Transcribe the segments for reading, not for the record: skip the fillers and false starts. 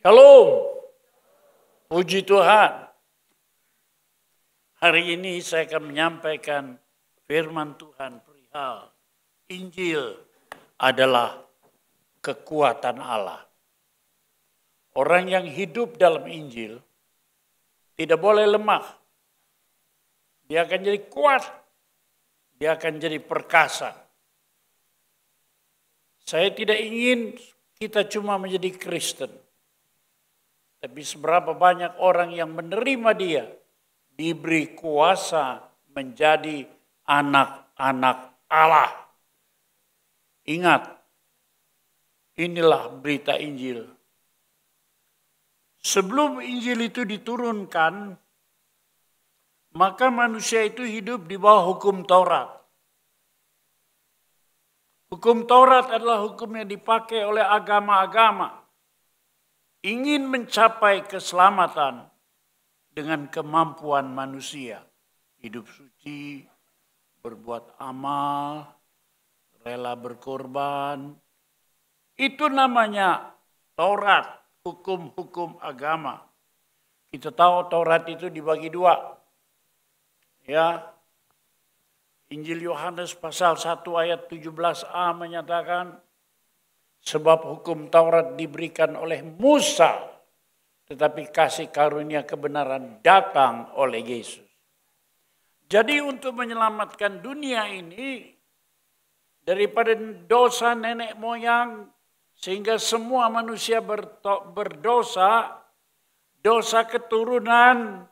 Shalom, puji Tuhan. Hari ini saya akan menyampaikan firman Tuhan perihal Injil adalah kekuatan Allah. Orang yang hidup dalam Injil tidak boleh lemah. Dia akan jadi kuat, dia akan jadi perkasa. Saya tidak ingin kita cuma menjadi Kristen. Tapi seberapa banyak orang yang menerima dia, diberi kuasa menjadi anak-anak Allah. Ingat, inilah berita Injil. Sebelum Injil itu diturunkan, maka manusia itu hidup di bawah hukum Taurat. Hukum Taurat adalah hukum yang dipakai oleh agama-agama. Ingin mencapai keselamatan dengan kemampuan manusia. Hidup suci, berbuat amal, rela berkorban. Itu namanya Taurat, hukum-hukum agama. Kita tahu Taurat itu dibagi dua. Ya, Injil Yohanes pasal 1 ayat 17a menyatakan, sebab hukum Taurat diberikan oleh Musa, tetapi kasih karunia kebenaran datang oleh Yesus. Jadi untuk menyelamatkan dunia ini daripada dosa nenek moyang, sehingga semua manusia berdosa, dosa keturunan,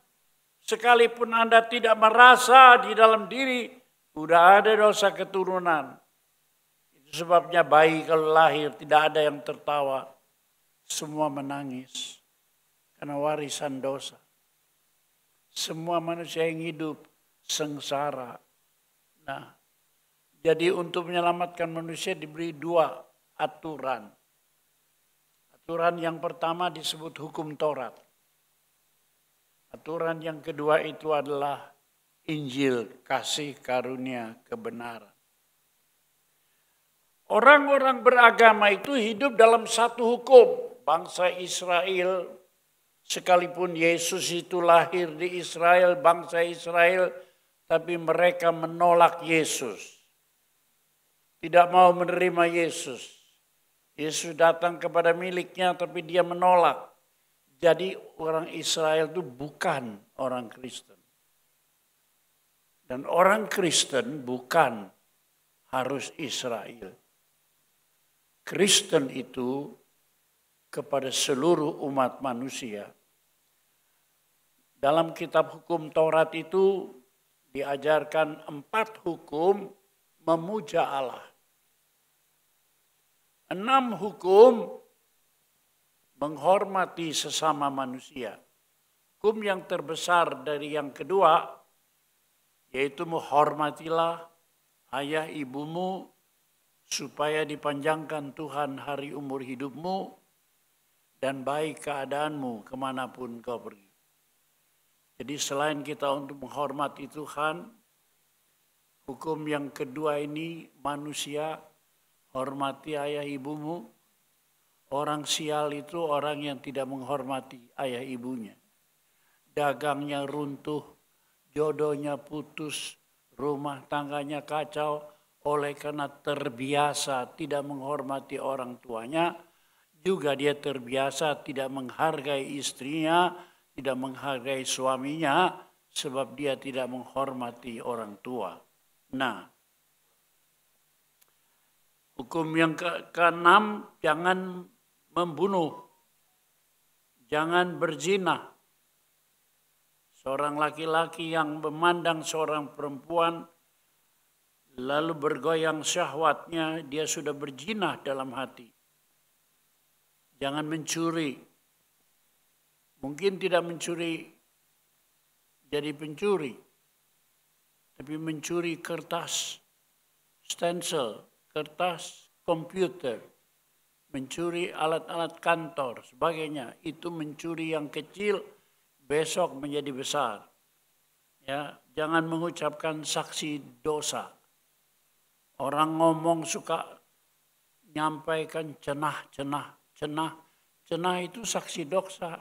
sekalipun Anda tidak merasa di dalam diri, sudah ada dosa keturunan. Sebabnya bayi kalau lahir tidak ada yang tertawa. Semua menangis. Karena warisan dosa. Semua manusia yang hidup sengsara. Nah, jadi untuk menyelamatkan manusia diberi dua aturan. Aturan yang pertama disebut hukum Taurat. Aturan yang kedua itu adalah Injil, kasih karunia kebenaran. Orang-orang beragama itu hidup dalam satu hukum. Bangsa Israel, sekalipun Yesus itu lahir di Israel, bangsa Israel, tapi mereka menolak Yesus. Tidak mau menerima Yesus. Yesus datang kepada miliknya, tapi dia menolak. Jadi orang Israel itu bukan orang Kristen. Dan orang Kristen bukan harus Israel. Kristen itu kepada seluruh umat manusia. Dalam kitab hukum Taurat itu diajarkan 4 hukum memuja Allah. 6 hukum menghormati sesama manusia. Hukum yang terbesar dari yang kedua yaitu menghormatilah ayah ibumu, supaya dipanjangkan Tuhan hari umur hidupmu dan baik keadaanmu kemanapun kau pergi. Jadi selain kita untuk menghormati Tuhan, hukum yang kedua ini manusia, hormati ayah ibumu. Orang sial itu orang yang tidak menghormati ayah ibunya. Dagangnya runtuh, jodohnya putus, rumah tangganya kacau, oleh karena terbiasa tidak menghormati orang tuanya, juga dia terbiasa tidak menghargai istrinya, tidak menghargai suaminya, sebab dia tidak menghormati orang tua. Nah, hukum yang ke-6, jangan membunuh, jangan berzina. Seorang laki-laki yang memandang seorang perempuan lalu bergoyang syahwatnya, dia sudah berzina dalam hati. Jangan mencuri. Mungkin tidak mencuri jadi pencuri, tapi mencuri kertas, stencil, kertas komputer, mencuri alat-alat kantor, sebagainya. Itu mencuri yang kecil, besok menjadi besar. Ya, jangan mengucapkan saksi dosa. Orang ngomong suka nyampaikan cenah, Cenah itu saksi dosa.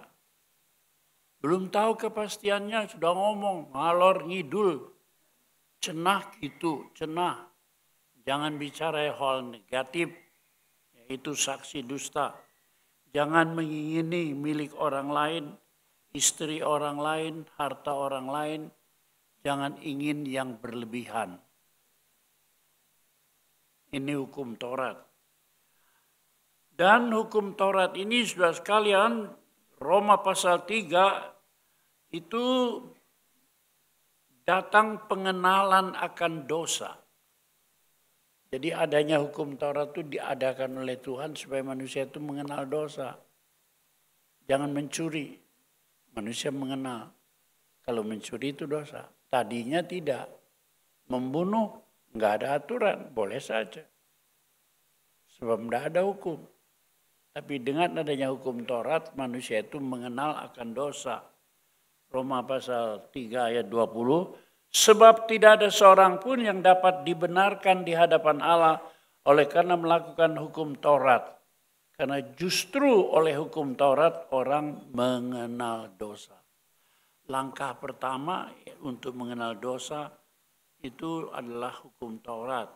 Belum tahu kepastiannya sudah ngomong ngalor ngidul. Cenah gitu, cenah. Jangan bicara hal negatif, yaitu saksi dusta. Jangan mengingini milik orang lain, istri orang lain, harta orang lain. Jangan ingin yang berlebihan. Ini hukum Taurat. Dan hukum Taurat ini sudah sekalian, Roma pasal 3 itu datang pengenalan akan dosa. Jadi adanya hukum Taurat itu diadakan oleh Tuhan supaya manusia itu mengenal dosa. Jangan mencuri. Manusia mengenal. Kalau mencuri itu dosa. Tadinya tidak. Membunuh nggak ada aturan. Boleh saja. Sebab tidak ada hukum. Tapi dengan adanya hukum Taurat manusia itu mengenal akan dosa. Roma pasal 3 ayat 20. Sebab tidak ada seorang pun yang dapat dibenarkan di hadapan Allah oleh karena melakukan hukum Taurat. Karena justru oleh hukum Taurat orang mengenal dosa. Langkah pertama untuk mengenal dosa itu adalah hukum Taurat.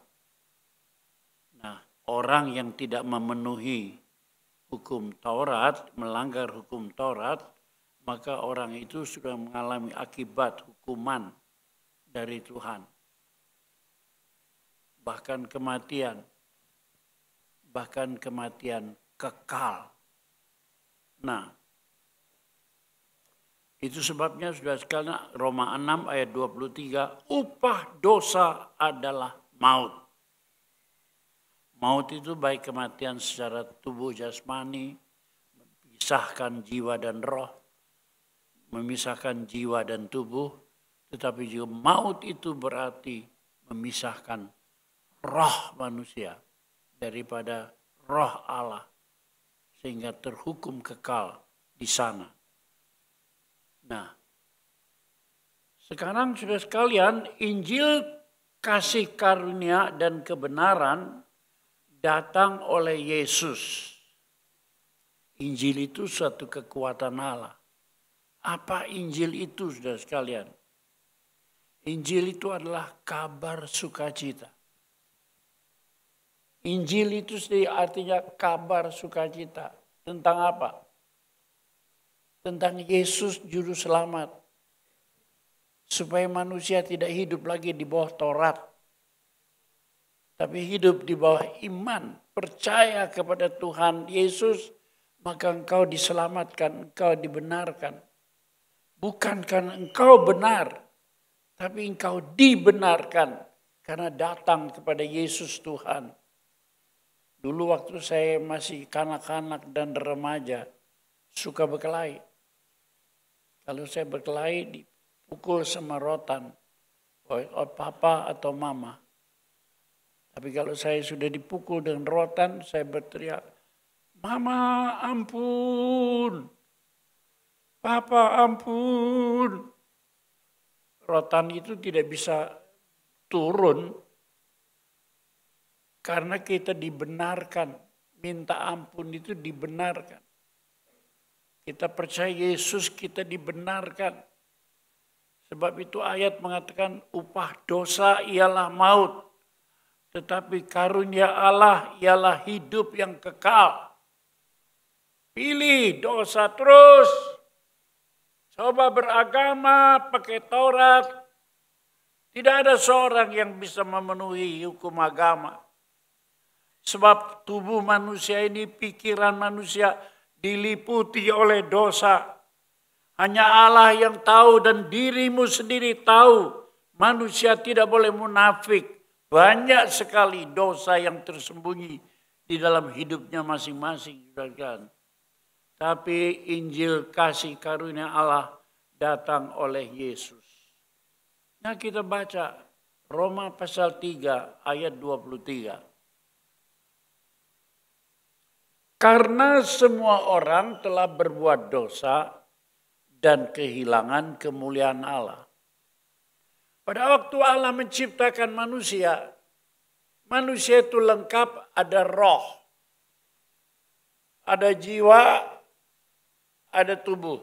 Nah, orang yang tidak memenuhi hukum Taurat, melanggar hukum Taurat, maka orang itu sudah mengalami akibat hukuman dari Tuhan. Bahkan kematian kekal. Nah, itu sebabnya sudah sekalian Roma 6 ayat 23, upah dosa adalah maut. Maut itu baik kematian secara tubuh jasmani, memisahkan jiwa dan roh, memisahkan jiwa dan tubuh, tetapi juga maut itu berarti memisahkan roh manusia daripada roh Allah, sehingga terhukum kekal di sana. Nah, sekarang sudah sekalian, Injil kasih karunia dan kebenaran datang oleh Yesus. Injil itu suatu kekuatan Allah. Apa Injil itu, sudah sekalian? Injil itu adalah kabar sukacita. Injil itu sendiri artinya kabar sukacita. Tentang apa? Tentang Yesus juru selamat. Supaya manusia tidak hidup lagi di bawah Taurat. Tapi hidup di bawah iman. Percaya kepada Tuhan Yesus. Maka engkau diselamatkan, engkau dibenarkan. Bukan karena engkau benar. Tapi engkau dibenarkan. Karena datang kepada Yesus Tuhan. Dulu waktu saya masih kanak-kanak dan remaja. Suka berkelahi. Kalau saya berkelahi dipukul sama rotan oleh papa atau mama. Tapi kalau saya sudah dipukul dengan rotan, saya berteriak, "Mama ampun, papa ampun." Rotan itu tidak bisa turun karena kita dibenarkan. Minta ampun itu dibenarkan. Kita percaya Yesus, kita dibenarkan. Sebab itu ayat mengatakan upah dosa ialah maut. Tetapi karunia Allah ialah hidup yang kekal. Pilih dosa terus. Coba beragama pakai Taurat. Tidak ada seorang yang bisa memenuhi hukum agama. Sebab tubuh manusia ini, pikiran manusia diliputi oleh dosa. Hanya Allah yang tahu dan dirimu sendiri tahu. Manusia tidak boleh munafik. Banyak sekali dosa yang tersembunyi di dalam hidupnya masing-masing. Tapi Injil kasih karunia Allah datang oleh Yesus. Nah, kita baca Roma pasal 3 ayat 23. Karena semua orang telah berbuat dosa dan kehilangan kemuliaan Allah. Pada waktu Allah menciptakan manusia, manusia itu lengkap, ada roh, ada jiwa, ada tubuh.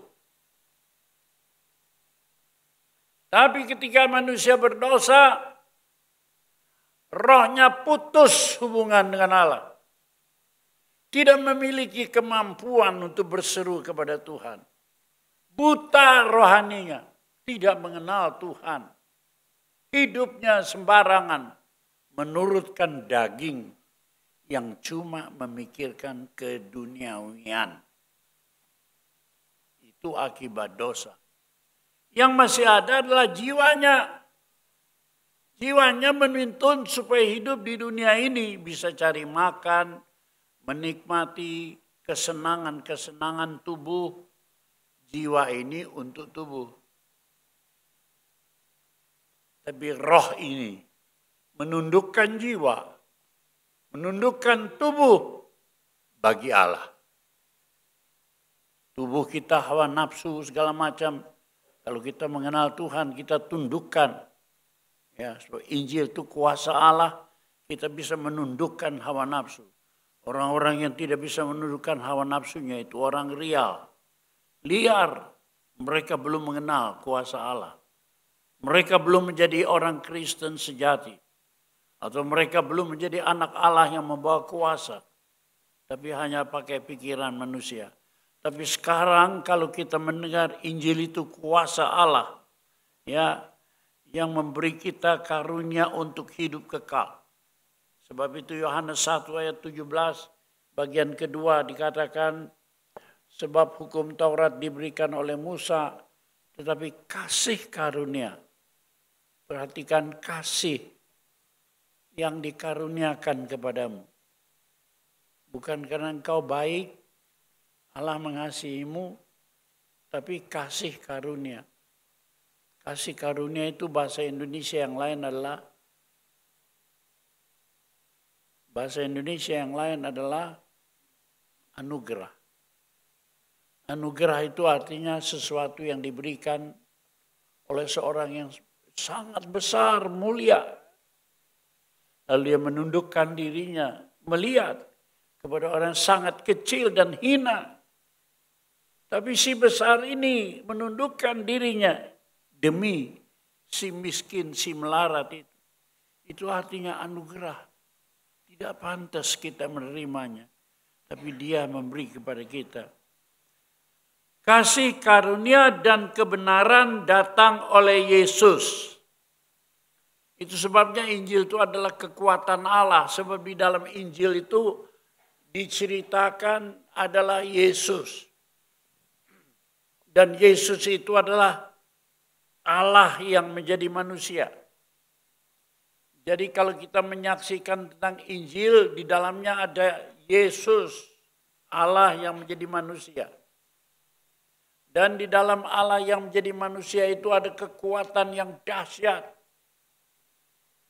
Tapi ketika manusia berdosa, rohnya putus hubungan dengan Allah. Tidak memiliki kemampuan untuk berseru kepada Tuhan. Buta rohaninya, tidak mengenal Tuhan. Hidupnya sembarangan, menurutkan daging yang cuma memikirkan keduniawian. Itu akibat dosa. Yang masih ada adalah jiwanya. Jiwanya menuntun supaya hidup di dunia ini bisa cari makan, menikmati kesenangan-kesenangan tubuh. Jiwa ini untuk tubuh. Tapi roh ini menundukkan jiwa, menundukkan tubuh bagi Allah. Tubuh kita hawa nafsu segala macam. Kalau kita mengenal Tuhan, kita tundukkan. Ya, Injil itu kuasa Allah, kita bisa menundukkan hawa nafsu. Orang-orang yang tidak bisa menundukkan hawa nafsunya itu orang rial, liar. Mereka belum mengenal kuasa Allah. Mereka belum menjadi orang Kristen sejati. Atau mereka belum menjadi anak Allah yang membawa kuasa. Tapi hanya pakai pikiran manusia. Tapi sekarang kalau kita mendengar Injil itu kuasa Allah. Ya, yang memberi kita karunia untuk hidup kekal. Sebab itu Yohanes 1 ayat 17 bagian kedua dikatakan, sebab hukum Taurat diberikan oleh Musa, tetapi kasih karunia. Perhatikan kasih yang dikaruniakan kepadamu. Bukan karena engkau baik, Allah mengasihimu, tapi kasih karunia. Kasih karunia itu bahasa Indonesia yang lain adalah anugerah. Anugerah itu artinya sesuatu yang diberikan oleh seorang yang sangat besar, mulia. Lalu dia menundukkan dirinya, melihat kepada orang sangat kecil dan hina. Tapi si besar ini menundukkan dirinya demi si miskin, si melarat itu. Itu artinya anugerah. Tidak pantas kita menerimanya. Tapi dia memberi kepada kita. Kasih karunia dan kebenaran datang oleh Yesus. Itu sebabnya Injil itu adalah kekuatan Allah. Sebab di dalam Injil itu diceritakan adalah Yesus. Dan Yesus itu adalah Allah yang menjadi manusia. Jadi kalau kita menyaksikan tentang Injil, di dalamnya ada Yesus, Allah yang menjadi manusia. Dan di dalam Allah yang menjadi manusia itu ada kekuatan yang dahsyat.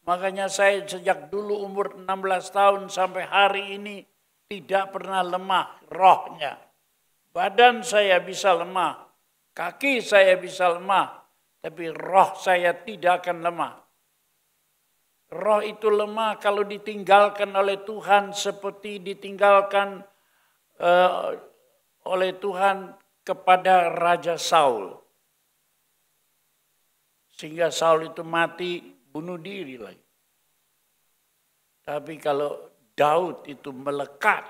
Makanya saya sejak dulu umur 16 tahun sampai hari ini tidak pernah lemah rohnya. Badan saya bisa lemah, kaki saya bisa lemah, tapi roh saya tidak akan lemah. Roh itu lemah kalau ditinggalkan oleh Tuhan seperti ditinggalkan oleh Tuhan kepada Raja Saul. Sehingga Saul itu mati, bunuh diri lagi. Tapi kalau Daud itu melekat,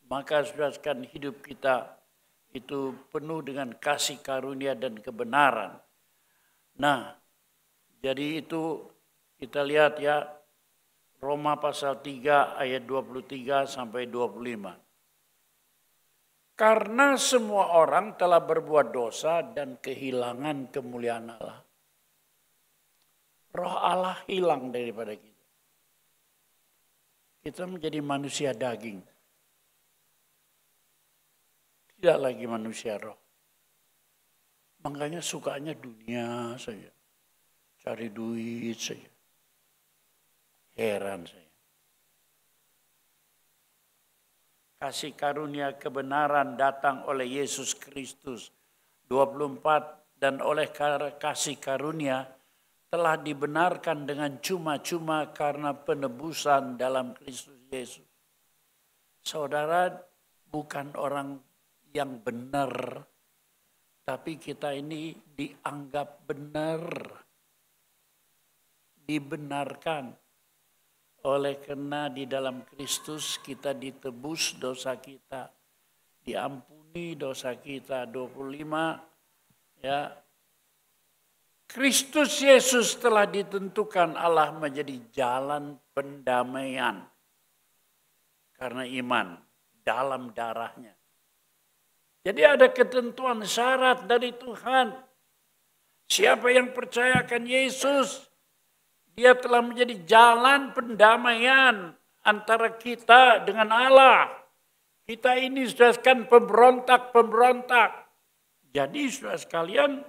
maka saudara hidup kita itu penuh dengan kasih karunia dan kebenaran. Nah, jadi itu kita lihat ya, Roma pasal 3 ayat 23 sampai 25. Karena semua orang telah berbuat dosa dan kehilangan kemuliaan Allah. Roh Allah hilang daripada kita. Kita menjadi manusia daging. Tidak lagi manusia roh. Makanya sukanya dunia saja. Cari duit saja. Heran saya. Kasih karunia kebenaran datang oleh Yesus Kristus. 24 dan oleh kasih karunia telah dibenarkan dengan cuma-cuma karena penebusan dalam Kristus Yesus. Saudara bukan orang yang benar. Tapi kita ini dianggap benar. Dibenarkan. Oleh karena di dalam Kristus kita ditebus dosa kita. Diampuni dosa kita. 25 ya. Kristus Yesus telah ditentukan Allah menjadi jalan pendamaian. Karena iman dalam darahnya. Jadi ada ketentuan syarat dari Tuhan. Siapa yang percaya akan Yesus, dia telah menjadi jalan pendamaian antara kita dengan Allah. Kita ini sudah kan pemberontak. Jadi saudara sekalian,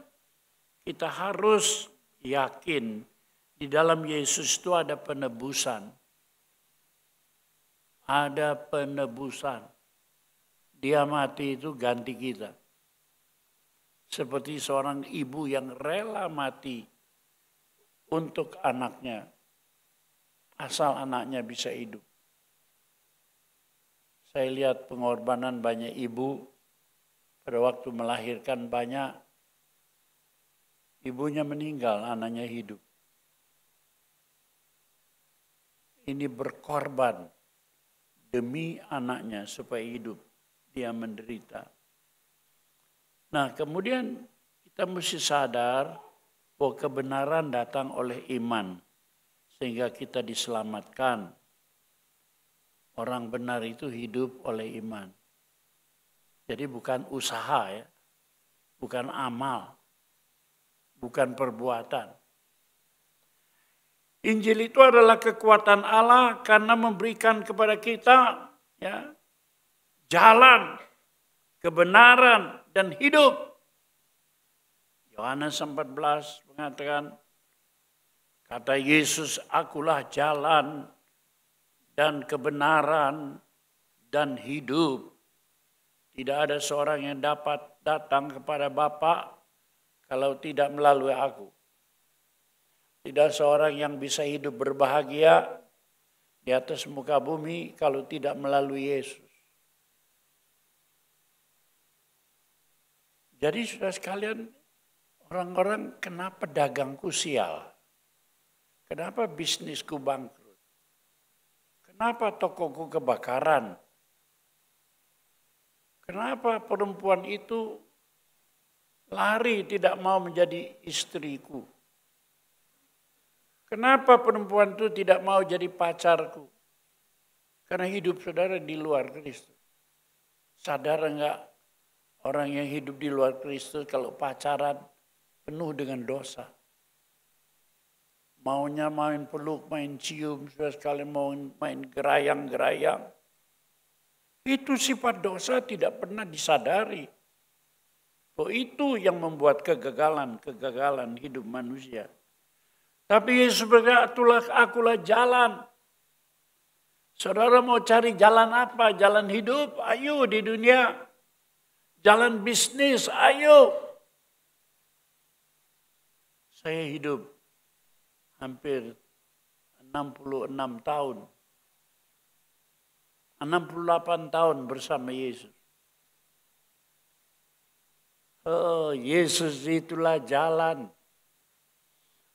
kita harus yakin di dalam Yesus itu ada penebusan. Ada penebusan. Dia mati itu ganti kita. Seperti seorang ibu yang rela mati untuk anaknya. Asal anaknya bisa hidup. Saya lihat pengorbanan banyak ibu pada waktu melahirkan banyak. Ibunya meninggal, anaknya hidup. Ini berkorban demi anaknya supaya hidup. Dia menderita. Nah, kemudian kita mesti sadar bahwa kebenaran datang oleh iman. Sehingga kita diselamatkan. Orang benar itu hidup oleh iman. Jadi bukan usaha ya. Bukan amal. Bukan perbuatan. Injil itu adalah kekuatan Allah karena memberikan kepada kita ya, jalan, kebenaran, dan hidup. Yohanes 14 mengatakan, kata Yesus, akulah jalan dan kebenaran dan hidup. Tidak ada seorang yang dapat datang kepada Bapa kalau tidak melalui aku. Tidak seorang yang bisa hidup berbahagia di atas muka bumi kalau tidak melalui Yesus. Jadi saudara sekalian, orang-orang kenapa dagangku sial? Kenapa bisnisku bangkrut? Kenapa tokoku kebakaran? Kenapa perempuan itu lari tidak mau menjadi istriku? Kenapa perempuan itu tidak mau jadi pacarku? Karena hidup saudara di luar Kristus. Sadar enggak orang yang hidup di luar Kristus kalau pacaran penuh dengan dosa. Maunya main peluk, main cium, saudara sekalian mau main gerayang-gerayang. Itu sifat dosa tidak pernah disadari. Oh, itu yang membuat kegagalan hidup manusia. Tapi Yesus berkata, akulah jalan. Saudara mau cari jalan apa? Jalan hidup? Ayo di dunia. Jalan bisnis? Ayo. Saya hidup hampir 66 tahun. 68 tahun bersama Yesus. Oh, Yesus itulah jalan.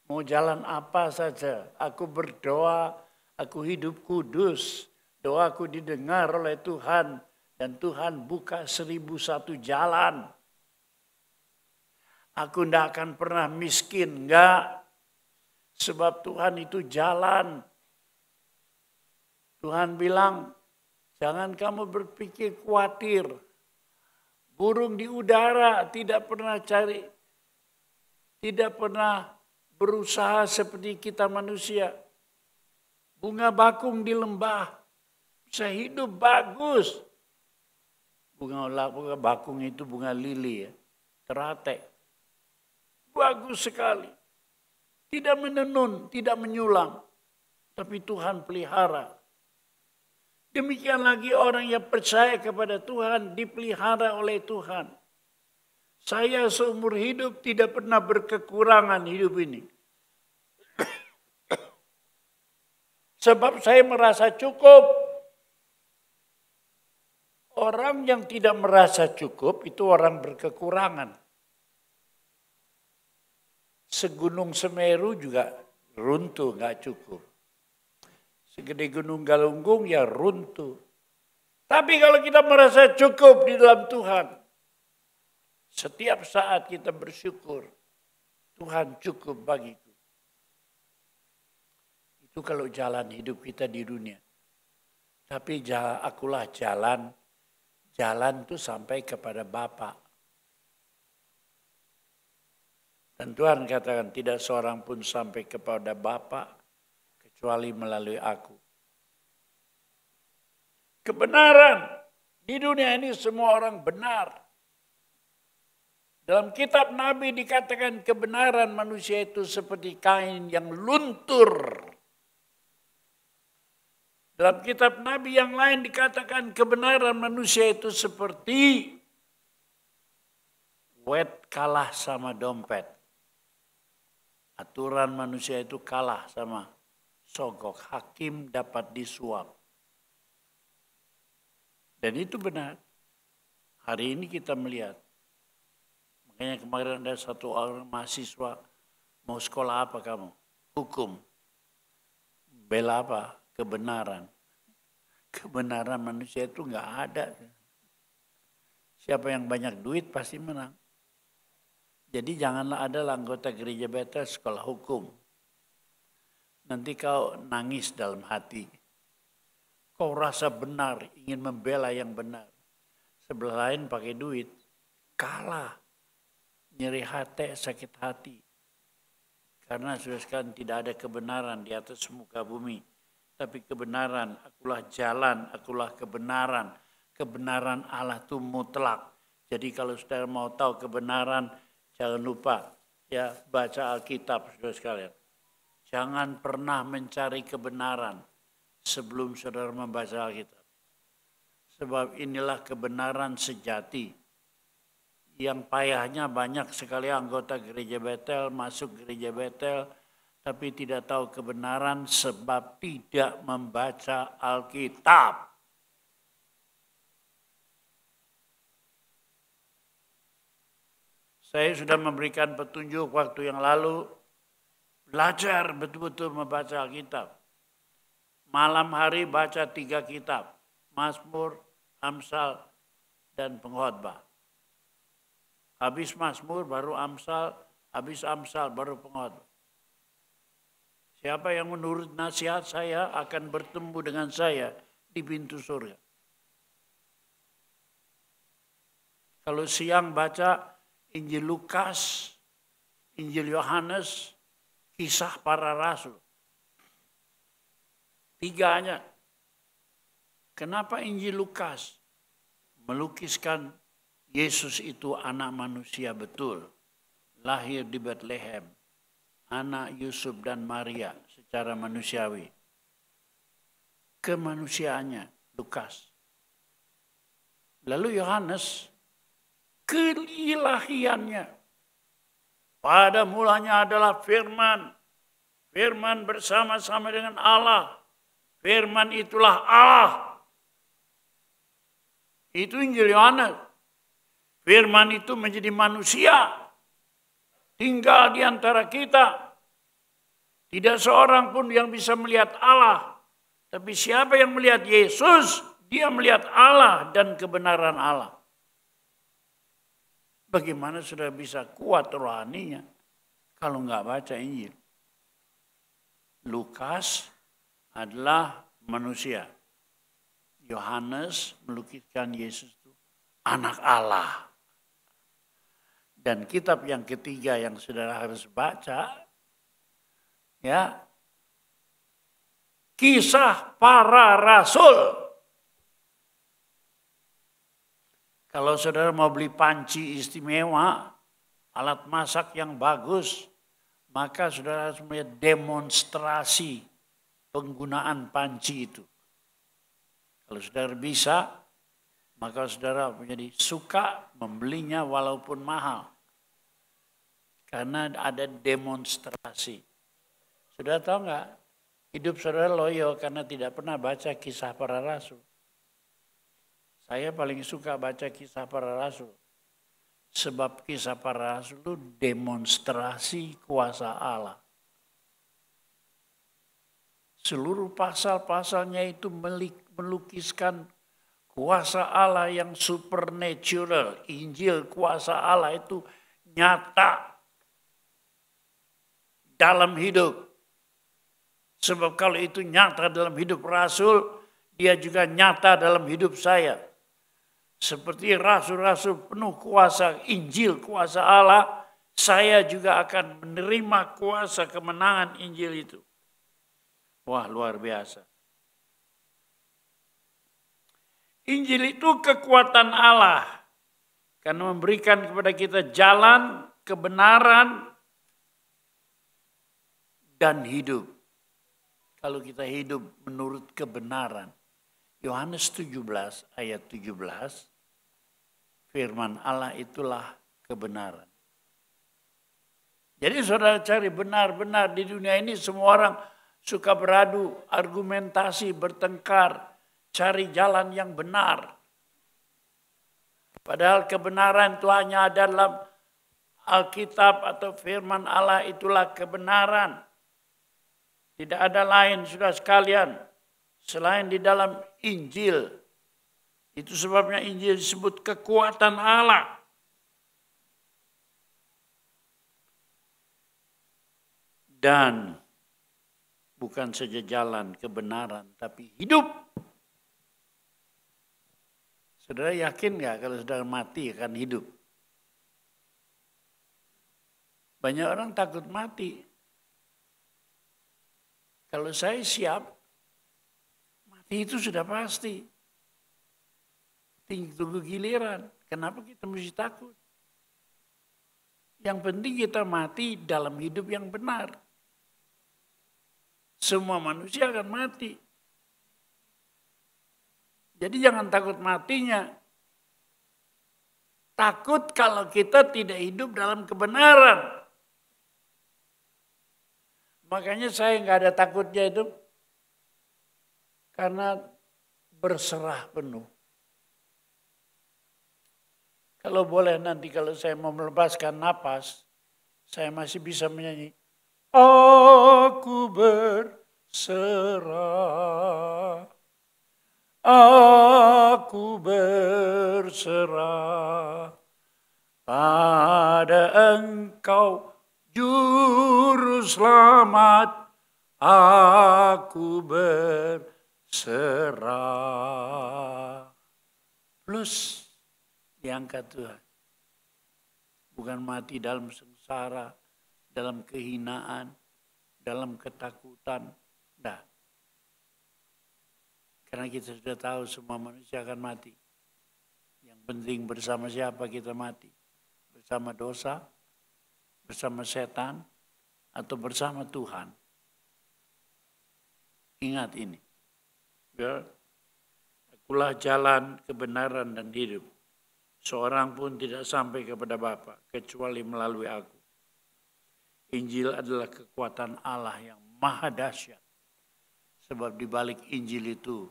Mau jalan apa saja, aku berdoa, aku hidup kudus, doaku didengar oleh Tuhan, dan Tuhan buka 1001 jalan. Aku tidak akan pernah miskin, enggak. Sebab Tuhan itu jalan. Tuhan bilang, jangan kamu berpikir khawatir. Burung di udara tidak pernah berusaha seperti kita manusia. Bunga bakung di lembah bisa hidup bagus. Bunga bakung itu bunga lili ya, teratai. Bagus sekali. Tidak menenun, tidak menyulam. Tapi Tuhan pelihara. Demikian lagi orang yang percaya kepada Tuhan dipelihara oleh Tuhan. Saya seumur hidup tidak pernah berkekurangan hidup ini. Sebab saya merasa cukup. Orang yang tidak merasa cukup itu orang berkekurangan. Segunung Semeru juga runtuh, nggak cukup. Segede Gunung Galunggung ya runtuh. Tapi kalau kita merasa cukup di dalam Tuhan, setiap saat kita bersyukur, Tuhan cukup bagiku. Itu kalau jalan hidup kita di dunia. Tapi akulah jalan itu sampai kepada Bapa. Dan Tuhan katakan tidak seorang pun sampai kepada Bapa kecuali melalui aku. Kebenaran di dunia ini semua orang benar. Dalam kitab Nabi dikatakan kebenaran manusia itu seperti kain yang luntur. Dalam kitab Nabi yang lain dikatakan kebenaran manusia itu seperti wet kalah sama dompet. Aturan manusia itu kalah sama sogok. Hakim dapat disuap. Dan itu benar. Hari ini kita melihat. Makanya kemarin ada satu orang mahasiswa. Mau sekolah apa kamu? Hukum. Bela apa? Kebenaran. Kebenaran manusia itu enggak ada. Siapa yang banyak duit pasti menang. Jadi janganlah ada anggota gereja Betel sekolah hukum. Nanti kau nangis dalam hati. Kau rasa benar, ingin membela yang benar. Sebelah lain pakai duit, kalah. Nyeri hati, sakit hati. Karena sudah sekarang tidak ada kebenaran di atas muka bumi. Tapi kebenaran, akulah jalan, akulah kebenaran. Kebenaran Allah itu mutlak. Jadi kalau saudara mau tahu kebenaran, jangan lupa ya baca Alkitab saudara sekalian. Jangan pernah mencari kebenaran sebelum saudara membaca Alkitab. Sebab inilah kebenaran sejati. Yang payahnya banyak sekali anggota gereja Betel masuk gereja Betel tapi tidak tahu kebenaran sebab tidak membaca Alkitab. Saya sudah memberikan petunjuk waktu yang lalu, belajar betul-betul membaca Alkitab. Malam hari baca 3 kitab, Mazmur, Amsal, dan Pengkhotbah. Habis Mazmur baru Amsal, habis Amsal baru Pengkhotbah. Siapa yang menurut nasihat saya akan bertemu dengan saya di pintu surga. Kalau siang baca Injil Lukas, Injil Yohanes, kisah para rasul. 3 Kenapa Injil Lukas melukiskan Yesus itu anak manusia betul, lahir di Bethlehem, anak Yusuf dan Maria secara manusiawi. Kemanusiaannya Lukas. Lalu Yohanes keilahiannya. Pada mulanya adalah firman. Firman bersama-sama dengan Allah. Firman itulah Allah. Itu Injil Yohanes. Firman itu menjadi manusia. Tinggal di antara kita. Tidak seorang pun yang bisa melihat Allah. Tapi siapa yang melihat Yesus, dia melihat Allah dan kebenaran Allah. Bagaimana sudah bisa kuat rohaninya kalau nggak baca Injil? Lukas adalah manusia. Yohanes melukiskan Yesus itu anak Allah. Dan kitab yang ketiga yang saudara harus baca, ya, Kisah Para Rasul. Kalau saudara mau beli panci istimewa, alat masak yang bagus, maka saudara harus melihat demonstrasi penggunaan panci itu. Kalau saudara bisa, maka saudara menjadi suka membelinya walaupun mahal. Karena ada demonstrasi. Saudara tahu nggak? Hidup saudara loyo karena tidak pernah baca Kisah Para Rasul. Saya paling suka baca Kisah Para Rasul. Sebab Kisah Para Rasul itu demonstrasi kuasa Allah. Seluruh pasal-pasalnya itu melukiskan kuasa Allah yang supernatural. Injil kuasa Allah itu nyata dalam hidup. Sebab kalau itu nyata dalam hidup Rasul, dia juga nyata dalam hidup saya. Seperti rasul-rasul penuh kuasa Injil, kuasa Allah, saya juga akan menerima kuasa kemenangan Injil itu. Wah, luar biasa. Injil itu kekuatan Allah. Karena memberikan kepada kita jalan, kebenaran, dan hidup. Kalau kita hidup menurut kebenaran. Yohanes 17 ayat 17, firman Allah itulah kebenaran. Jadi saudara cari benar-benar di dunia ini semua orang suka beradu, argumentasi, bertengkar, cari jalan yang benar. Padahal kebenaran itu hanya ada dalam Alkitab atau firman Allah itulah kebenaran. Tidak ada lain saudara sekalian selain di dalam Injil. Itu sebabnya Injil disebut kekuatan Allah. Dan bukan saja jalan kebenaran, tapi hidup. Saudara yakin nggak kalau saudara mati akan hidup? Banyak orang takut mati. Kalau saya siap, itu sudah pasti. Tunggu giliran. Kenapa kita mesti takut? Yang penting kita mati dalam hidup yang benar. Semua manusia akan mati. Jadi jangan takut matinya. Takut kalau kita tidak hidup dalam kebenaran. Makanya saya nggak ada takutnya itu. Karena berserah penuh. Kalau boleh nanti kalau saya mau melepaskan napas, saya masih bisa menyanyi. Aku berserah, aku berserah pada Engkau Juru Selamat, aku berserah. Plus diangkat Tuhan. Bukan mati dalam sengsara, dalam kehinaan, dalam ketakutan. Tidak. Karena kita sudah tahu semua manusia akan mati. Yang penting bersama siapa kita mati. Bersama dosa, bersama setan, atau bersama Tuhan. Ingat ini. Ya. Akulah jalan, kebenaran, dan hidup. Seorang pun tidak sampai kepada Bapa kecuali melalui aku. Injil adalah kekuatan Allah yang maha dahsyat. Sebab di balik Injil itu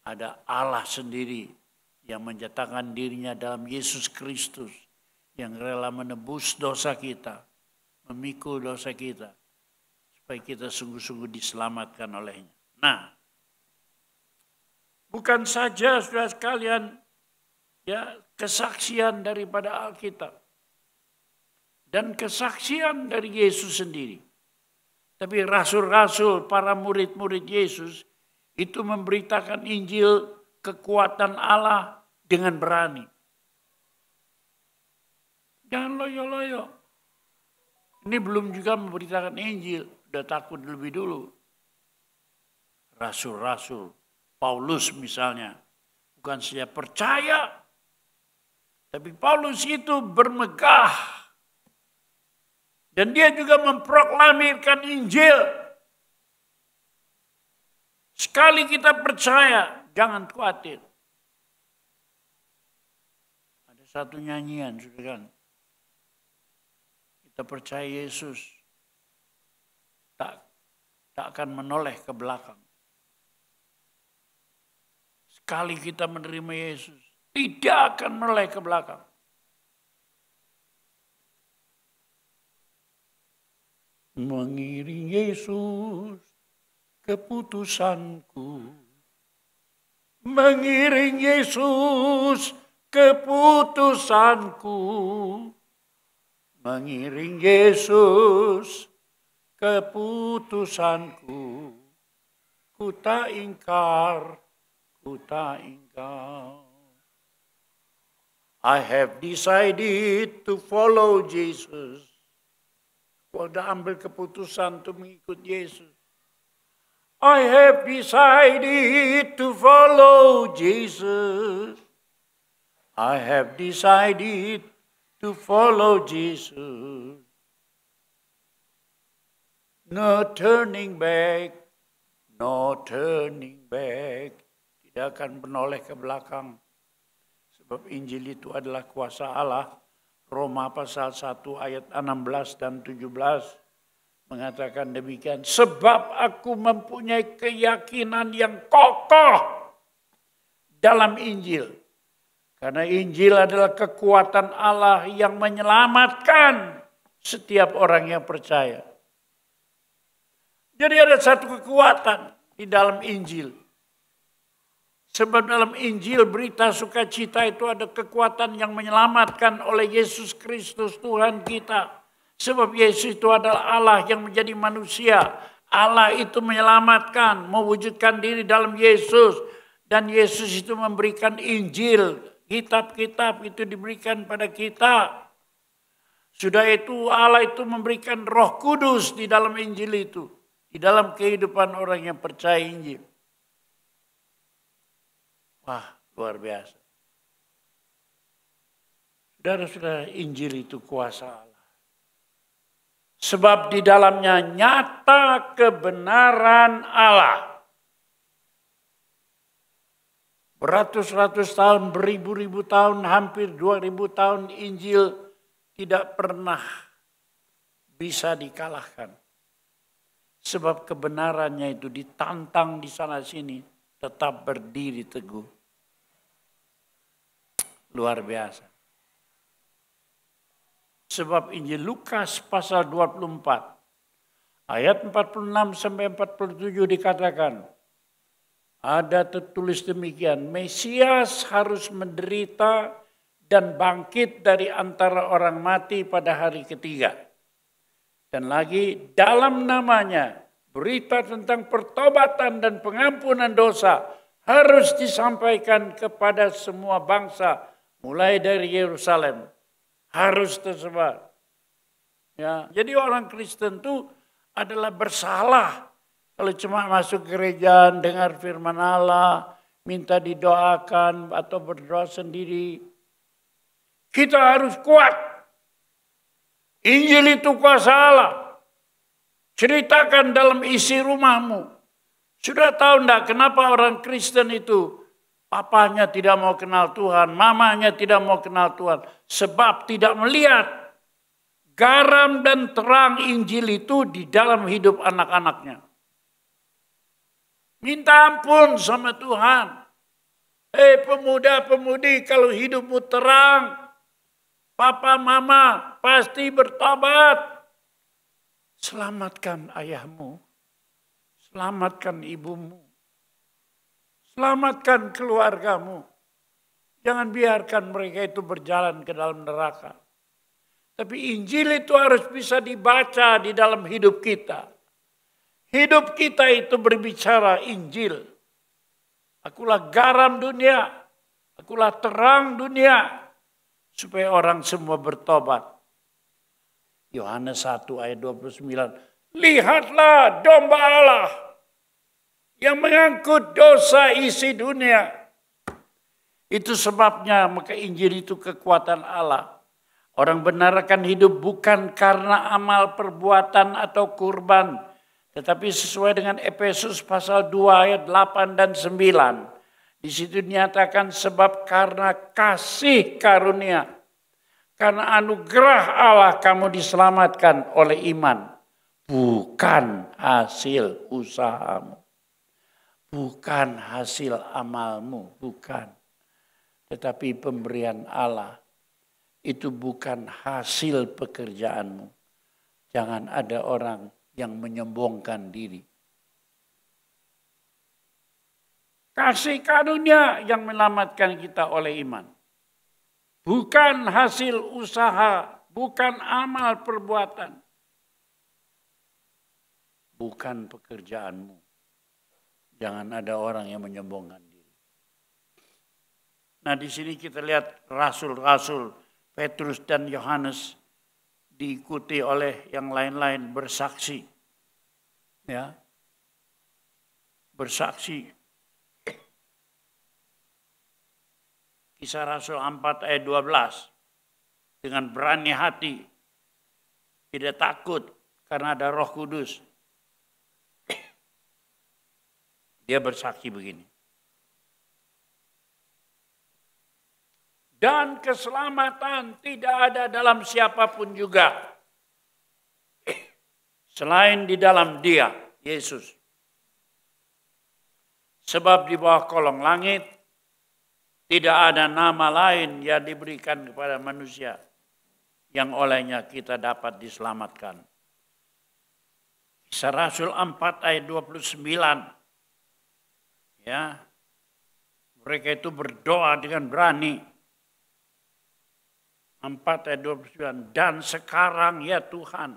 ada Allah sendiri yang menyatakan dirinya dalam Yesus Kristus yang rela menebus dosa kita, memikul dosa kita supaya kita sungguh-sungguh diselamatkan olehnya. Nah, bukan saja saudara sekalian ya kesaksian daripada Alkitab dan kesaksian dari Yesus sendiri. Tapi rasul-rasul, para murid-murid Yesus itu memberitakan Injil kekuatan Allah dengan berani. Jangan loyo-loyo. Ini belum juga memberitakan Injil, udah takut lebih dulu. Rasul-rasul, Paulus misalnya, bukan saja percaya, tapi Paulus itu bermegah. Dan dia juga memproklamirkan Injil. Sekali kita percaya, jangan khawatir. Ada satu nyanyian, sudah kan. Kita percaya Yesus tak akan menoleh ke belakang. Sekali kita menerima Yesus, Tidak akan menoleh ke belakang. Mengiring Yesus keputusanku. Mengiring Yesus keputusanku. Mengiring Yesus keputusanku. Ku tak ingkar, ku tak ingkar. I have decided to follow Jesus. Aku udah ambil keputusan untuk mengikut Yesus. I have decided to follow Jesus. I have decided to follow Jesus. No turning back, no turning back. Tidak akan menoleh ke belakang. Sebab Injil itu adalah kuasa Allah. Roma pasal 1 ayat 16 dan 17 mengatakan demikian. Sebab aku mempunyai keyakinan yang kokoh dalam Injil. Karena Injil adalah kekuatan Allah yang menyelamatkan setiap orang yang percaya. Jadi ada satu kekuatan di dalam Injil. Sebab dalam Injil berita sukacita itu ada kekuatan yang menyelamatkan oleh Yesus Kristus Tuhan kita. Sebab Yesus itu adalah Allah yang menjadi manusia. Allah itu menyelamatkan, mewujudkan diri dalam Yesus. Dan Yesus itu memberikan Injil. Kitab-kitab itu diberikan pada kita. Sudah itu Allah itu memberikan Roh Kudus di dalam Injil itu. Di dalam kehidupan orang yang percaya Injil. Wah, luar biasa. Saudara-saudara, Injil itu kuasa Allah. Sebab di dalamnya nyata kebenaran Allah. Beratus-ratus tahun, beribu-ribu tahun, hampir 2000 tahun Injil tidak pernah bisa dikalahkan. Sebab kebenarannya itu ditantang di sana sini, tetap berdiri teguh. Luar biasa. Sebab Injil Lukas pasal 24 ayat 46 sampai 47 dikatakan, ada tertulis demikian, Mesias harus menderita dan bangkit dari antara orang mati pada hari ketiga. Dan lagi dalam namanya berita tentang pertobatan dan pengampunan dosa harus disampaikan kepada semua bangsa mulai dari Yerusalem. Harus tersebar. Ya, jadi orang Kristen itu adalah bersalah kalau cuma masuk gereja, dengar firman Allah, minta didoakan atau berdoa sendiri. Kita harus kuat. Injil itu kuasa Allah. Ceritakan dalam isi rumahmu. Sudah tahu enggak kenapa orang Kristen itu papanya tidak mau kenal Tuhan, mamanya tidak mau kenal Tuhan. Sebab tidak melihat garam dan terang Injil itu di dalam hidup anak-anaknya. Minta ampun sama Tuhan. Pemuda-pemudi, kalau hidupmu terang, papa mama pasti bertobat. Selamatkan ayahmu. Selamatkan ibumu. Selamatkan keluargamu. Jangan biarkan mereka itu berjalan ke dalam neraka. Tapi Injil itu harus bisa dibaca di dalam hidup kita. Hidup kita itu berbicara Injil. Akulah garam dunia. Akulah terang dunia. Supaya orang semua bertobat. Yohanes 1 ayat 29. Lihatlah domba Allah yang mengangkut dosa isi dunia. Itu sebabnya maka Injil itu kekuatan Allah. Orang benar akan hidup bukan karena amal perbuatan atau kurban. Tetapi sesuai dengan Efesus pasal 2 ayat 8 dan 9. Di situ dinyatakan sebab karena kasih karunia. Karena anugerah Allah kamu diselamatkan oleh iman. Bukan hasil usahamu. Bukan hasil amalmu, bukan. Tetapi pemberian Allah itu bukan hasil pekerjaanmu. Jangan ada orang yang menyombongkan diri. Kasih karunia yang menyelamatkan kita oleh iman. Bukan hasil usaha, bukan amal perbuatan. Bukan pekerjaanmu. Jangan ada orang yang menyombongkan diri. Nah, di sini kita lihat rasul-rasul Petrus dan Yohanes diikuti oleh yang lain-lain bersaksi. Ya. Bersaksi. Kisah Rasul 4 ayat 12. Dengan berani hati. Tidak takut karena ada Roh Kudus. Dia bersaksi begini. Dan keselamatan tidak ada dalam siapapun juga. Selain di dalam Dia, Yesus. Sebab di bawah kolong langit tidak ada nama lain yang diberikan kepada manusia yang olehnya kita dapat diselamatkan. Kisah Rasul 4 ayat 29. Ya. Mereka itu berdoa dengan berani. 4 ayat 29. Dan sekarang ya Tuhan,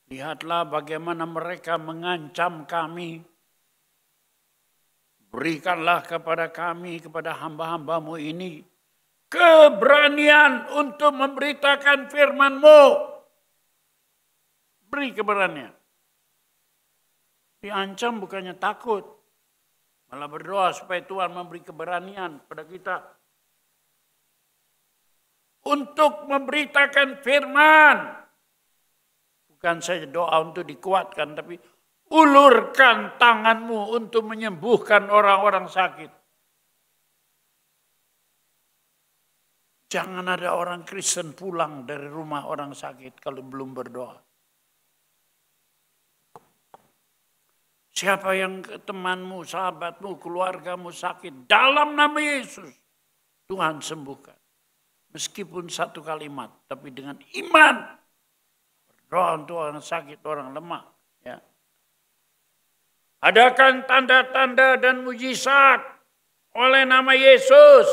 lihatlah bagaimana mereka mengancam kami. Berikanlah kepada kami, kepada hamba-hambamu ini, keberanian untuk memberitakan firman-Mu. Beri keberanian. Diancam bukannya takut. Malah berdoa supaya Tuhan memberi keberanian kepada kita. Untuk memberitakan firman. Bukan saja doa untuk dikuatkan, tapi ulurkan tanganmu untuk menyembuhkan orang-orang sakit. Jangan ada orang Kristen pulang dari rumah orang sakit kalau belum berdoa. Siapa yang temanmu, sahabatmu, keluargamu sakit, dalam nama Yesus, Tuhan sembuhkan. Meskipun satu kalimat, tapi dengan iman. Berdoa untuk orang sakit, orang lemah. Ya. Adakan tanda-tanda dan mujizat oleh nama Yesus.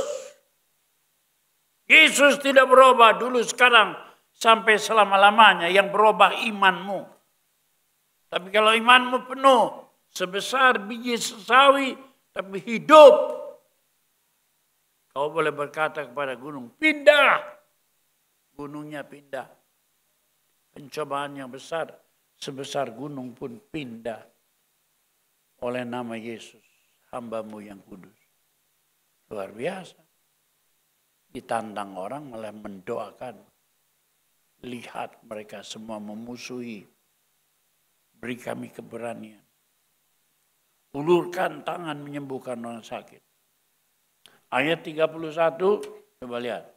Yesus tidak berubah dulu, sekarang, sampai selama-lamanya. Yang berubah imanmu. Tapi kalau imanmu penuh, sebesar biji sawi, tapi hidup. Kau boleh berkata kepada gunung, pindah. Gunungnya pindah. Pencobaan yang besar, sebesar gunung pun pindah. Oleh nama Yesus, hamba-Mu yang kudus. Luar biasa. Ditantang orang malah mendoakan. Lihat mereka semua memusuhi. Beri kami keberanian. Ulurkan tangan menyembuhkan orang sakit. Ayat 31, coba lihat.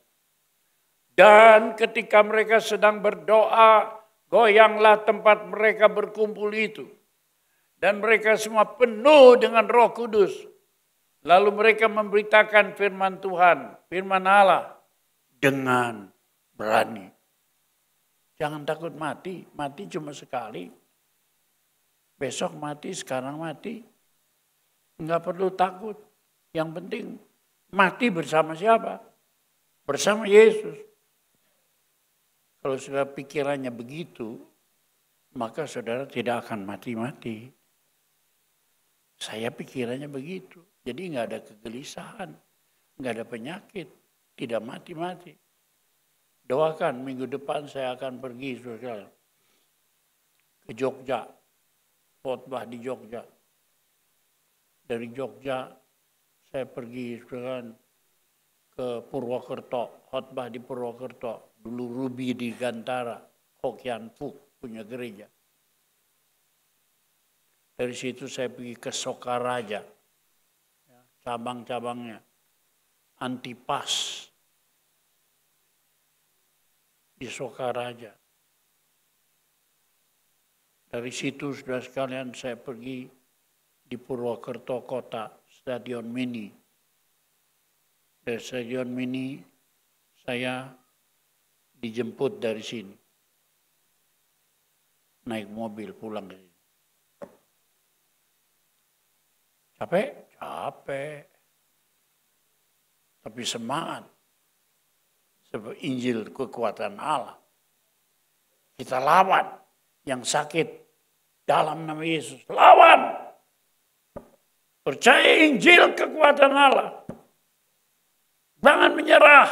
Dan ketika mereka sedang berdoa, goyanglah tempat mereka berkumpul itu. Dan mereka semua penuh dengan Roh Kudus. Lalu mereka memberitakan firman Tuhan, firman Allah dengan berani. Jangan takut mati, mati cuma sekali. Besok mati, sekarang mati. Enggak perlu takut. Yang penting mati bersama siapa? Bersama Yesus. Kalau sudah pikirannya begitu, maka saudara tidak akan mati-mati. Saya pikirannya begitu. Jadi enggak ada kegelisahan, enggak ada penyakit, tidak mati-mati. Doakan minggu depan saya akan pergi saudara, ke Jogja, khotbah di Jogja. Dari Jogja saya pergi saudara, ke Purwokerto, khotbah di Purwokerto. Dulu Ruby di Gantara, Hokian Fuk punya gereja. Dari situ saya pergi ke Sokaraja, cabang-cabangnya, Antipas di Sokaraja. Dari situ sudah sekalian saya pergi di Purwokerto kota, Stadion Mini. Dari Stadion Mini saya dijemput dari sini. Naik mobil pulang ke sini. Capek? Capek. Tapi semangat. Sebab Injil kekuatan Allah. Kita lawan yang sakit dalam nama Yesus. Lawan. Percaya Injil kekuatan Allah. Jangan menyerah.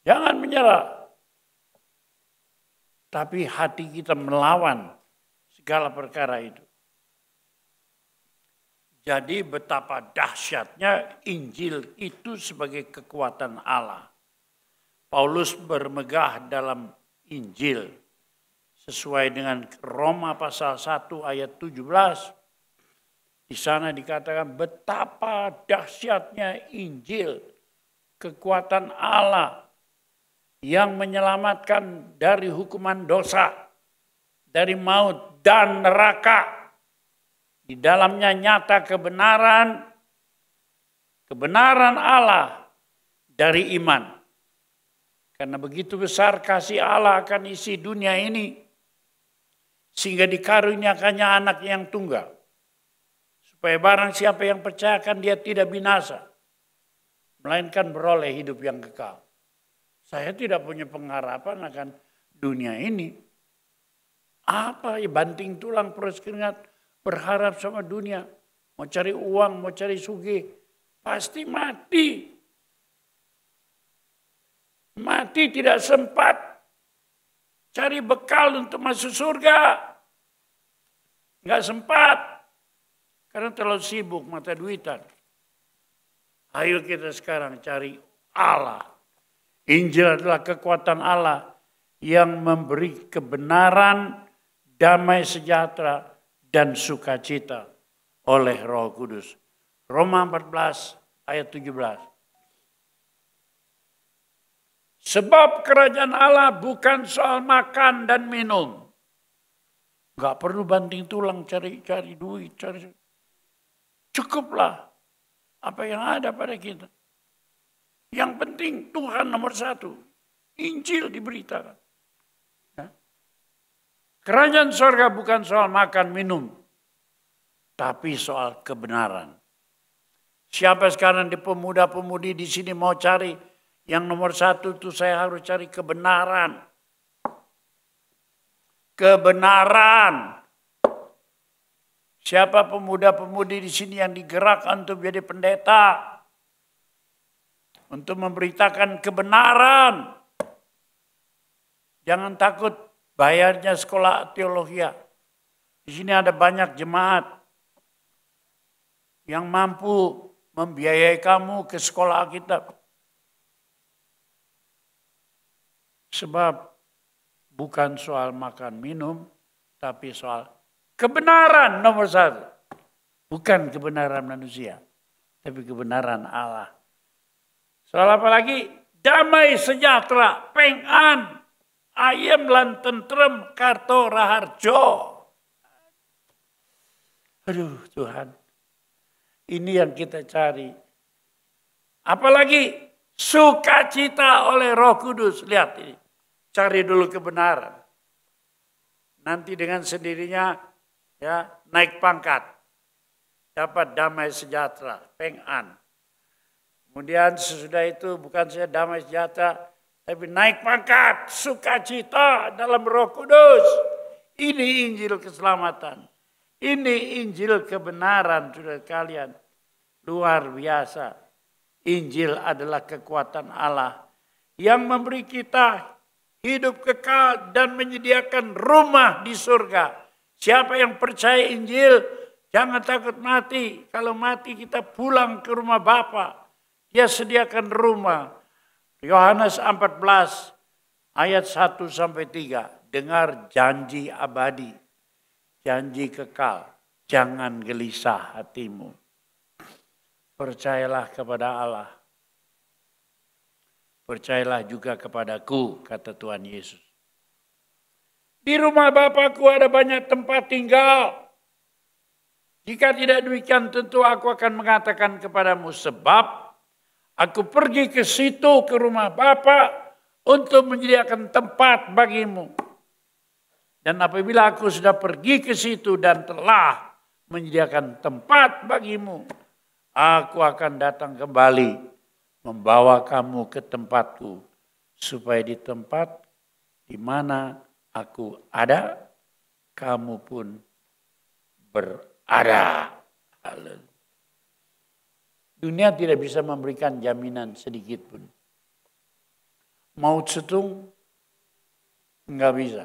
Jangan menyerah. Tapi hati kita melawan segala perkara itu. Jadi betapa dahsyatnya Injil itu sebagai kekuatan Allah. Paulus bermegah dalam Injil. Sesuai dengan Roma pasal 1 ayat 17. Di sana dikatakan betapa dahsyatnya Injil, kekuatan Allah yang menyelamatkan dari hukuman dosa, dari maut dan neraka. Di dalamnya nyata kebenaran Allah dari iman. Karena begitu besar kasih Allah akan isi dunia ini, sehingga dikaruniakannya anak yang tunggal. Supaya barang siapa yang percayakan dia tidak binasa, melainkan beroleh hidup yang kekal. Saya tidak punya pengharapan akan dunia ini. Apa ya, banting tulang peres keringat, berharap sama dunia. Mau cari uang, mau cari sugih, pasti mati. Mati tidak sempat cari bekal untuk masuk surga. Enggak sempat. Karena terlalu sibuk mata duitan. Ayo kita sekarang cari Allah. Injil adalah kekuatan Allah yang memberi kebenaran, damai sejahtera, dan sukacita oleh Roh Kudus. Roma 14 ayat 17. Sebab kerajaan Allah bukan soal makan dan minum. Enggak perlu banting tulang cari duit, cukuplah apa yang ada pada kita. Yang penting Tuhan nomor satu. Injil diberitakan. Ya. Kerajaan surga bukan soal makan minum, tapi soal kebenaran. Siapa sekarang di pemuda-pemudi di sini mau cari yang nomor satu itu saya harus cari kebenaran. Kebenaran. Siapa pemuda-pemudi di sini yang digerakkan untuk menjadi pendeta? Untuk memberitakan kebenaran. Jangan takut bayarnya sekolah teologi. Di sini ada banyak jemaat yang mampu membiayai kamu ke sekolah Alkitab. Sebab bukan soal makan minum, tapi soal kebenaran nomor satu. Bukan kebenaran manusia, tapi kebenaran Allah. Soal apa lagi? Damai sejahtera, pengan, ayem lan tentrem, karto raharjo. Aduh Tuhan, ini yang kita cari. Apalagi sukacita oleh Roh Kudus. Lihat ini, cari dulu kebenaran. Nanti dengan sendirinya ya naik pangkat, dapat damai sejahtera, pengan. Kemudian sesudah itu bukan saja damai sejahtera, tapi naik pangkat, sukacita dalam Roh Kudus. Ini Injil keselamatan. Ini Injil kebenaran, saudara kalian. Luar biasa. Injil adalah kekuatan Allah yang memberi kita hidup kekal dan menyediakan rumah di surga. Siapa yang percaya Injil, jangan takut mati. Kalau mati kita pulang ke rumah Bapa. Dia sediakan rumah. Yohanes 14 ayat 1-3. Dengar janji abadi. Janji kekal. Jangan gelisah hatimu. Percayalah kepada Allah. Percayalah juga kepadaku, kata Tuhan Yesus. Di rumah Bapakku ada banyak tempat tinggal. Jika tidak demikian tentu aku akan mengatakan kepadamu, sebab aku pergi ke situ, ke rumah Bapa untuk menyediakan tempat bagimu. Dan apabila aku sudah pergi ke situ dan telah menyediakan tempat bagimu, aku akan datang kembali membawa kamu ke tempatku, supaya di tempat di mana aku ada, kamu pun berada. Dunia tidak bisa memberikan jaminan sedikit pun. Mao Zedong enggak bisa.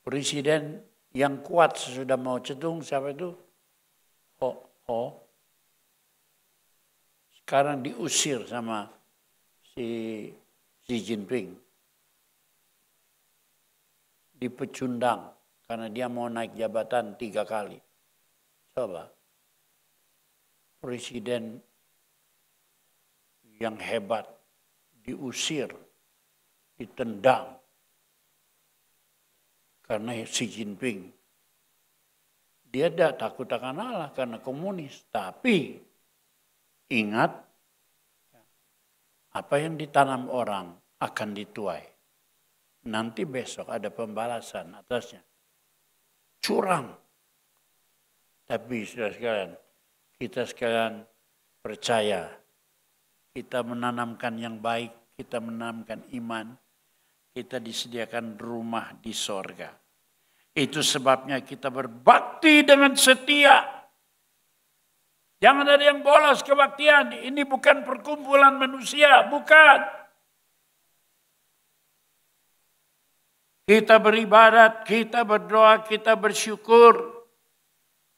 Presiden yang kuat sesudah Mao Zedong siapa itu? Sekarang diusir sama si Xi Jinping. Dipecundang karena dia mau naik jabatan 3 kali. Coba. Presiden yang hebat diusir, ditendang karena Xi Jinping. Dia tidak takut akan Allah karena komunis. Tapi ingat, apa yang ditanam orang akan dituai. Nanti besok ada pembalasan atasnya. Curang. Tapi saudara sekalian, kita sekalian percaya. Kita menanamkan yang baik, kita menanamkan iman. Kita disediakan rumah di sorga. Itu sebabnya kita berbakti dengan setia. Jangan ada yang bolos kebaktian. Ini bukan perkumpulan manusia, bukan. Kita beribadat, kita berdoa, kita bersyukur.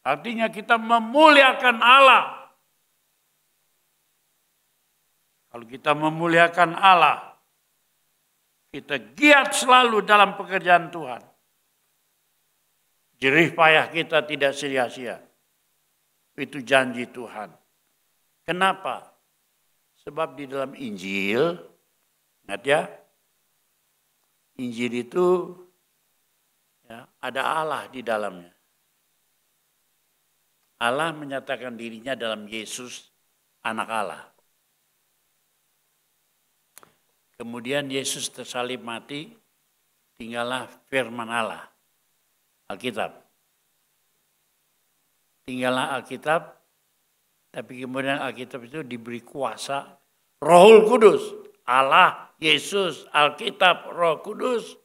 Artinya kita memuliakan Allah. Kalau kita memuliakan Allah, kita giat selalu dalam pekerjaan Tuhan. Jerih payah kita tidak sia-sia. Itu janji Tuhan. Kenapa? Sebab di dalam Injil, ingat ya, Injil itu ya, ada Allah di dalamnya. Allah menyatakan dirinya dalam Yesus, anak Allah. Kemudian Yesus tersalib mati, tinggallah firman Allah. Alkitab. Tinggallah Alkitab, tapi kemudian Alkitab itu diberi kuasa Rohul Kudus. Allah, Yesus, Alkitab, Roh Kudus.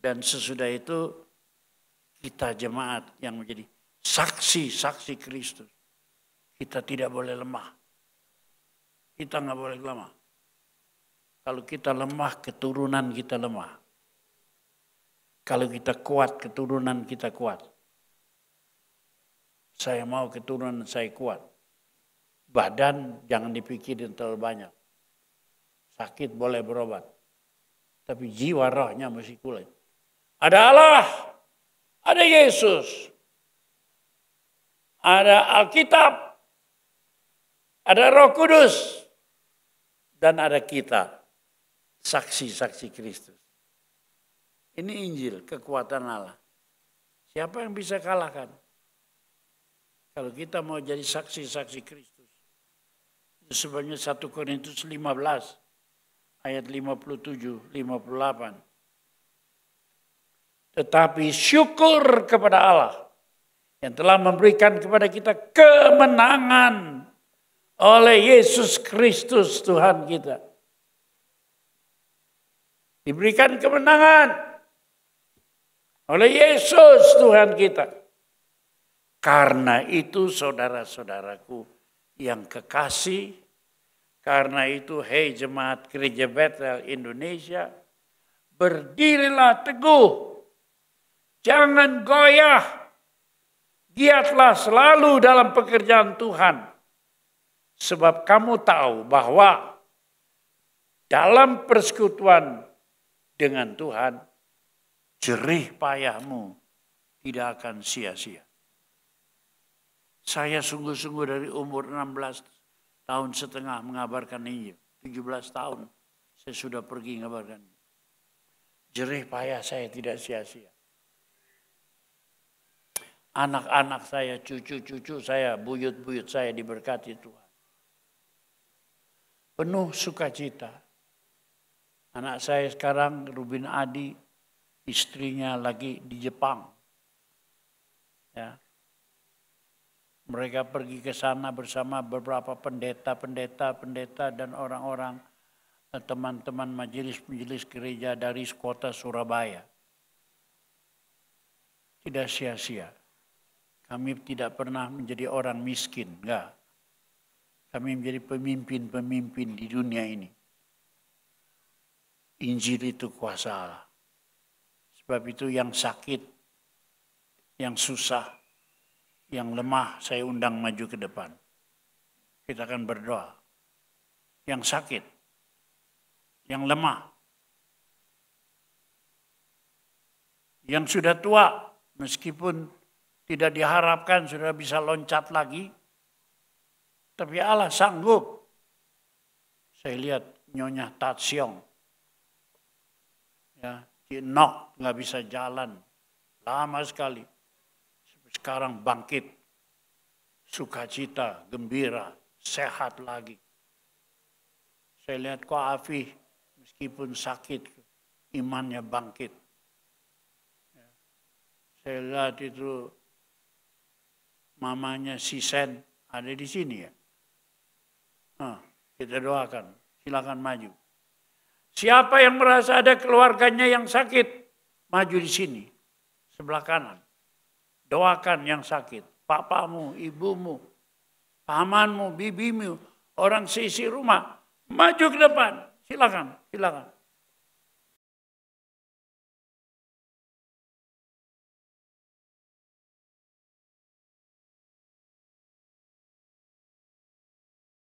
Dan sesudah itu kita jemaat yang menjadi saksi-saksi Kristus. Kita tidak boleh lemah. Kita nggak boleh lemah. Kalau kita lemah, keturunan kita lemah. Kalau kita kuat, keturunan kita kuat. Saya mau keturunan saya kuat. Badan jangan dipikirin terlalu banyak. Sakit boleh berobat. Tapi jiwa rohnya mesti kuat. Ada Allah, ada Yesus, ada Alkitab, ada Roh Kudus, dan ada kita, saksi-saksi Kristus. Ini Injil, kekuatan Allah. Siapa yang bisa kalahkan? Kalau kita mau jadi saksi-saksi Kristus. Itu sebabnya 1 Korintus 15 ayat 57, 58. Tetapi syukur kepada Allah yang telah memberikan kepada kita kemenangan oleh Yesus Kristus Tuhan kita. Diberikan kemenangan oleh Yesus Tuhan kita. Karena itu saudara-saudaraku yang kekasih, karena itu hei jemaat Gereja Bethel Indonesia, berdirilah teguh, jangan goyah, giatlah selalu dalam pekerjaan Tuhan. Sebab kamu tahu bahwa dalam persekutuan dengan Tuhan, jerih payahmu tidak akan sia-sia. Saya sungguh-sungguh dari umur 16 tahun setengah mengabarkan Injil. 17 tahun saya sudah pergi mengabarkan. Jerih payah saya tidak sia-sia. Anak-anak saya, cucu-cucu saya, buyut-buyut saya diberkati Tuhan. Penuh sukacita. Anak saya sekarang, Rubin Adi, istrinya lagi di Jepang. Ya. Mereka pergi ke sana bersama beberapa pendeta dan orang-orang, teman-teman majelis-majelis gereja dari kota Surabaya. Tidak sia-sia. Kami tidak pernah menjadi orang miskin, enggak. Kami menjadi pemimpin-pemimpin di dunia ini. Injil itu kuasa Allah. Sebab itu yang sakit, yang susah, yang lemah, saya undang maju ke depan. Kita akan berdoa. Yang sakit, yang lemah, yang sudah tua, meskipun tidak diharapkan sudah bisa loncat lagi, tapi Allah sanggup. Saya lihat Nyonya Tatsiong, ya, Nok nggak bisa jalan, lama sekali. Sekarang bangkit, sukacita, gembira, sehat lagi. Saya lihat Ko Afif, meskipun sakit, imannya bangkit. Saya lihat itu mamanya si Sen ada di sini ya. Nah, kita doakan, silakan maju. Siapa yang merasa ada keluarganya yang sakit, maju di sini, sebelah kanan. Doakan yang sakit, papamu, ibumu, pamanmu, bibimu, orang seisi rumah, maju ke depan, silakan, silakan.